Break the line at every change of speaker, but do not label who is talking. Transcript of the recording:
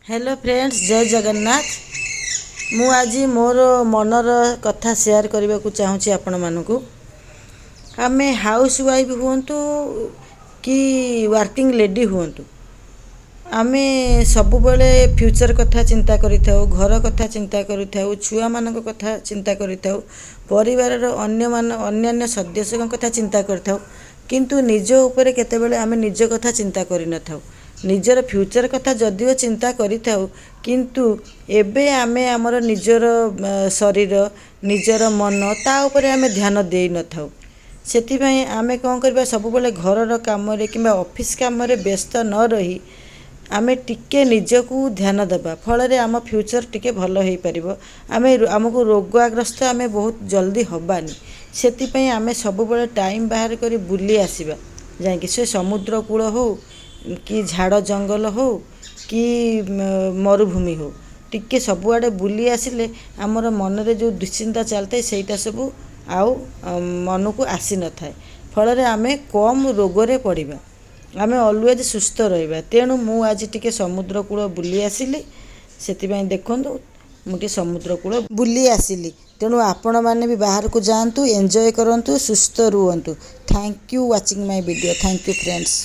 Hello friends, जय जगन्नाथ। मु आज मोर मनर कथा शेयर करने को चाहूँगी आपण मानू। आम हाउस वाइफ हूँ कि वर्किंग लेडी हूँ, आम सब बेले फ्यूचर कथा चिंता करिथाउ, घर कथा चिंता करिथाउ, छुआ मानक कथा चिंता करिथाउ, परिवार अन्य सदस्यों कथा चिंता करिथाउ, किंतु निज उपरे केतेबेले आम निज कथा चिंता करिनथाउ। निजर फ्यूचर कथा जदिओ चिंता करिथाउ, किंतु एबे आमे आमर निजर शरीर निजर मन ता उपरे आमे ध्यान देई नथाउ। सेतिपई आमे कौन करबा, सबुबले घरर काम किंबा ऑफिस काम व्यस्त न रही आमे टिके निजकू ध्यान देबा, फल आम फ्यूचर टिके भल हो पारिबो। आमे आमको रोगाग्रस्त आमे बहुत जल्दी हबानी। सेतिपई आमे सबुबले टाइम बाहर करी बुली आसीबा, जाकि से समुद्र कूल हो कि झाड़ जंगल हो कि मरुभूमि हो, टिके सबुआड़े बुली आसिले आमर मनरे जो दुश्चिंता चलता सेटा सबू आउ मन को आसी न थाए। फल आमे कम रोगरे पड़िबा, आमे ऑलवेज सुस्थ रहिबा। तेणु मु आज टिके समुद्र कूल बुली आसिली। सेतिपई देखंतु मुझे समुद्र कूल बुली आसिली। तेणु आपण माने भी बाहर को जातु, एंजॉय करंतु, सुस्थ रुहंतु। Thank you watching my video. Thank you friends.